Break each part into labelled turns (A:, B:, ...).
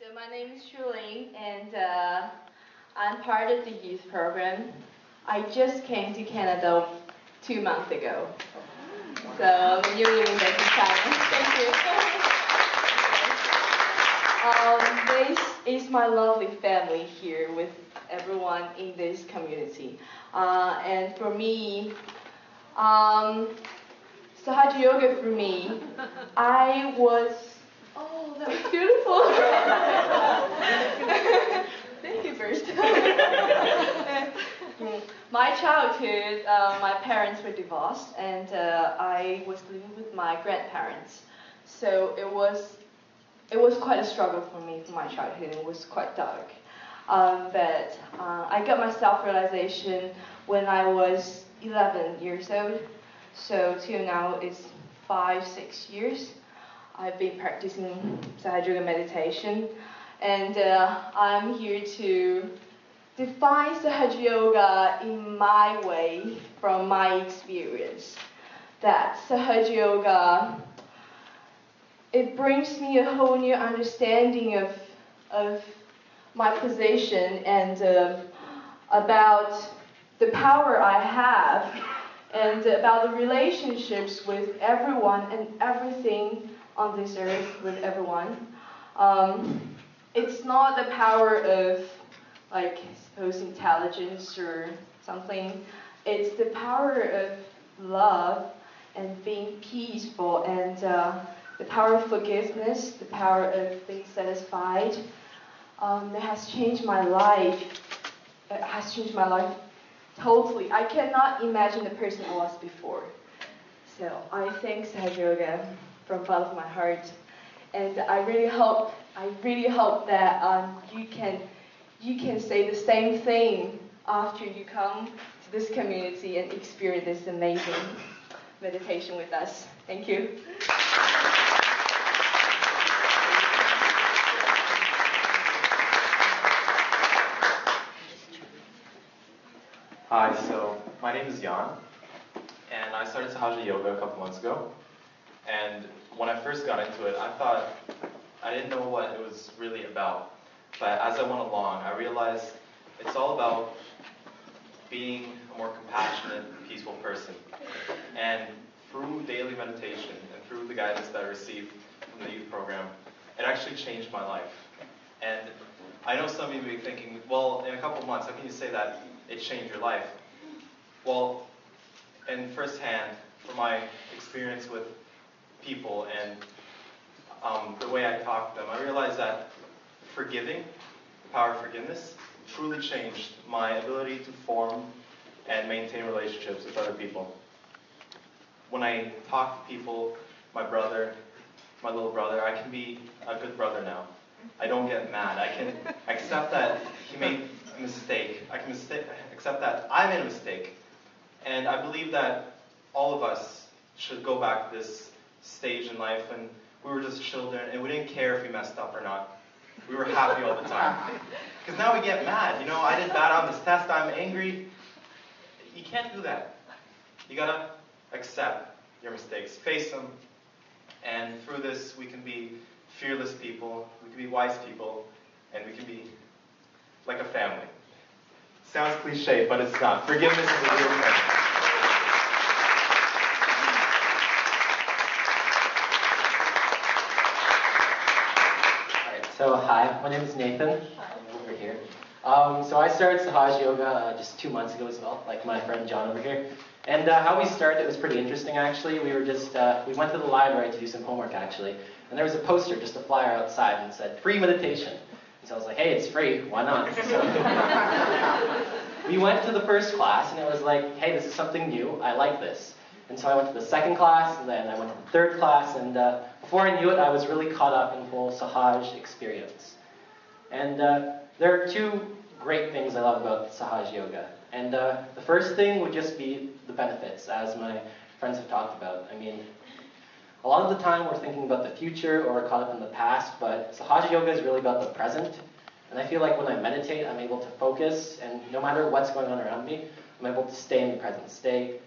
A: So my name is Shuling, and I'm part of the youth program. I just came to Canada 2 months ago, so I'm a newly invested China. Thank you. This is my lovely family here with everyone in this community, and for me, Sahaja Yoga for me, I was. Oh, that was beautiful. Thank you first. My childhood, my parents were divorced, and I was living with my grandparents. So it was quite a struggle for me for my childhood. It was quite dark. But I got my self-realization when I was 11 years old. So till now it's 5-6 years. I've been practicing Sahaja Yoga meditation, and I'm here to define Sahaja Yoga in my way, from my experience. That Sahaja Yoga, it brings me a whole new understanding of my position and about the power I have and about the relationships with everyone and everything on this earth with everyone. It's not the power of, like, suppose intelligence or something. It's the power of love and being peaceful and the power of forgiveness, the power of being satisfied. It has changed my life. It has changed my life totally. I cannot imagine the person I was before. So I thank Sahaja Yoga from the bottom of my heart, and I really hope that you can say the same thing after you come to this community and experience this amazing meditation with us. Thank you.
B: Hi, so my name is Jan, and I started Sahaja Yoga a couple months ago. And when I first got into it, I thought I didn't know what it was really about. But as I went along, I realized it's all about being a more compassionate, peaceful person. And through daily meditation and through the guidance that I received from the youth program, it actually changed my life. And I know some of you may be thinking, well, in a couple of months, how can you say that it changed your life? Well, in firsthand, from my experience with people and the way I talk to them, I realized that forgiving, the power of forgiveness, truly changed my ability to form and maintain relationships with other people. When I talk to people, my brother, my little brother, I can be a good brother now. I don't get mad. I can accept that he made a mistake. I can accept that I made a mistake. And I believe that all of us should go back to this stage in life when we were just children and we didn't care if we messed up or not. We were happy all the time. Because now we get mad. You know, I did bad on this test, I'm angry. You can't do that. You gotta accept your mistakes, face them, and through this we can be fearless people, we can be wise people, and we can be like a family. Sounds cliche, but it's not. Forgiveness is a real thing.
C: So hi, my name is Nathan. I'm over here. So I started Sahaja Yoga just 2 months ago as well, like my friend John over here. And how we started was pretty interesting actually. We went to the library to do some homework actually, and there was a poster, just a flyer outside, and it said free meditation. And so I was like, hey, it's free, why not? So we went to the first class, and it was like, hey, this is something new, I like this. And so I went to the second class, and then I went to the third class, and before I knew it, I was really caught up in the whole Sahaj experience. And there are two great things I love about Sahaj Yoga. And the first thing would just be the benefits, as my friends have talked about. I mean, a lot of the time we're thinking about the future or we're caught up in the past, but Sahaj Yoga is really about the present. And I feel like when I meditate, I'm able to focus, and no matter what's going on around me, I'm able to stay in the present, stay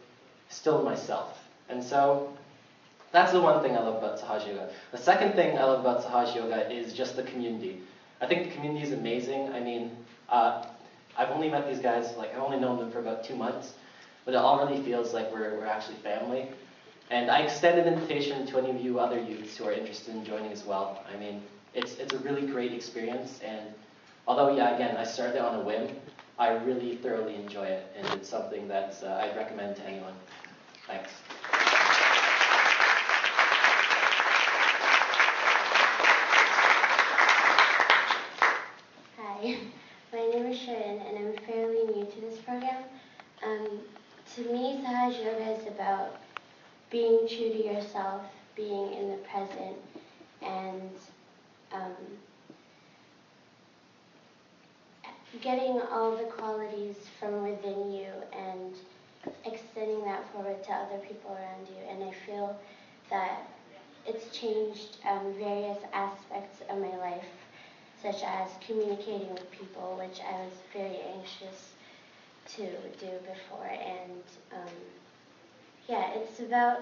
C: still myself. And so that's the one thing I love about Sahaj Yoga. The second thing I love about Sahaj Yoga is just the community. I think the community is amazing. I mean, I've only met these guys, like I've only known them for about 2 months, but it already feels like we're actually family. And I extend an invitation to any of you other youths who are interested in joining as well. I mean, it's a really great experience, and although, yeah, again, I started on a whim, I really thoroughly enjoy it, and it's something that I'd recommend to anyone. Thanks.
D: Hi, my name is Sharon, and I'm fairly new to this program. To me, Sahaj Yoga is about being true to yourself, being in the present, and getting all the qualities from within you and extending that forward to other people around you. And I feel that it's changed various aspects of my life, such as communicating with people, which I was very anxious to do before. And yeah, it's about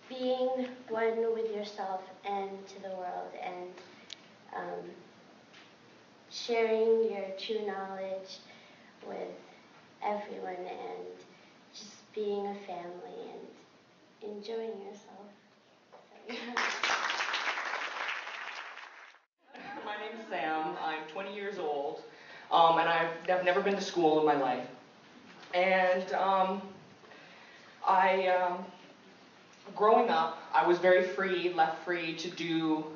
D: being one with yourself and to the world, and sharing your true knowledge with everyone, and just being a family and enjoying yourself. So, yeah.
E: My name's Sam. I'm 20 years old, and I've never been to school in my life. And growing up, I was very free, left free to do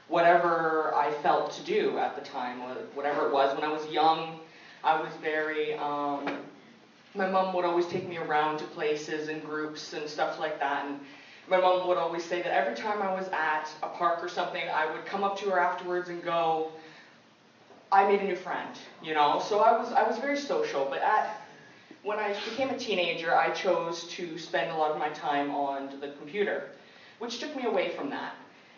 E: whatever I felt to do at the time, whatever it was. When I was young, I was very, my mom would always take me around to places and groups and stuff like that. And my mom would always say that every time I was at a park or something, I would come up to her afterwards and go, I made a new friend, you know? So I was very social, but when I became a teenager, I chose to spend a lot of my time on the computer, which took me away from that.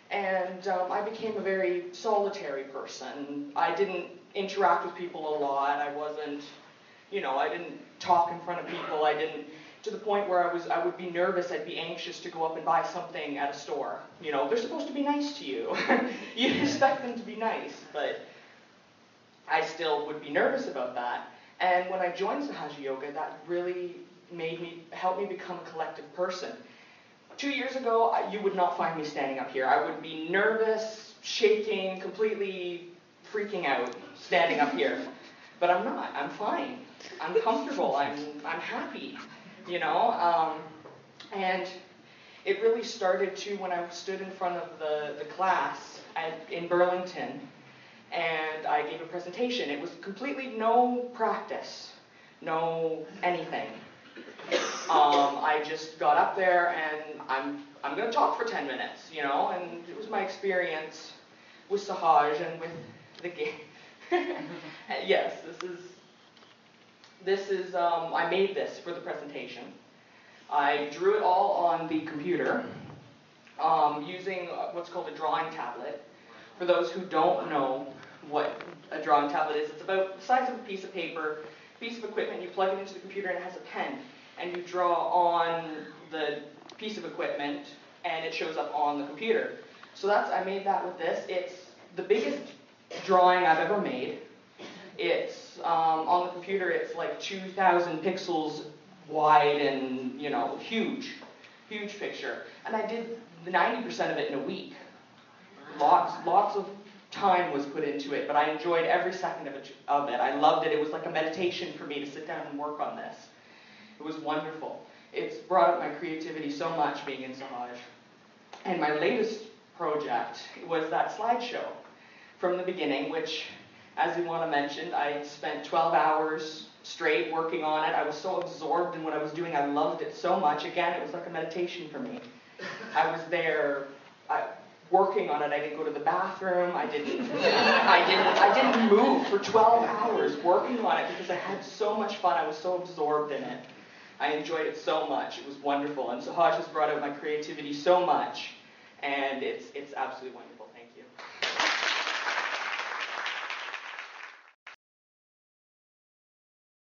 E: And I became a very solitary person. I didn't interact with people a lot. I wasn't, you know, I didn't talk in front of people. I didn't, to the point where I would be nervous. I'd be anxious to go up and buy something at a store. You know, they're supposed to be nice to you. You expect them to be nice, but I still would be nervous about that. And when I joined Sahaja Yoga, that really helped me become a collective person. 2 years ago, you would not find me standing up here. I would be nervous, shaking, completely freaking out, standing up here. But I'm not. I'm fine. I'm comfortable. I'm happy, you know. And it really started too when I stood in front of the class in Burlington, and I gave a presentation. It was completely no practice, no anything. I just got up there and I'm going to talk for 10 minutes, you know, and it was my experience with Sahaj and with the game. Yes, this is I made this for the presentation. I drew it all on the computer using what's called a drawing tablet. For those who don't know what a drawing tablet is, it's about the size of a piece of paper, piece of equipment. You plug it into the computer and it has a pen, and you draw on the piece of equipment and it shows up on the computer. So I made that with this. It's the biggest drawing I've ever made. It's on the computer, it's like 2,000 pixels wide and, you know, huge picture. And I did 90% of it in a week. Lots of time was put into it, but I enjoyed every second of it. I loved it. It was like a meditation for me to sit down and work on this. It was wonderful. It's brought up my creativity so much being in Sahaj. And my latest project was that slideshow from the beginning, which, as Ivana mentioned, I spent 12 hours straight working on it. I was so absorbed in what I was doing. I loved it so much. Again, it was like a meditation for me. I was there working on it. I didn't go to the bathroom. I didn't move for 12 hours working on it because I had so much fun. I was so absorbed in it. I enjoyed it so much. It was wonderful. And Sahaj has brought out my creativity so much, and it's absolutely wonderful.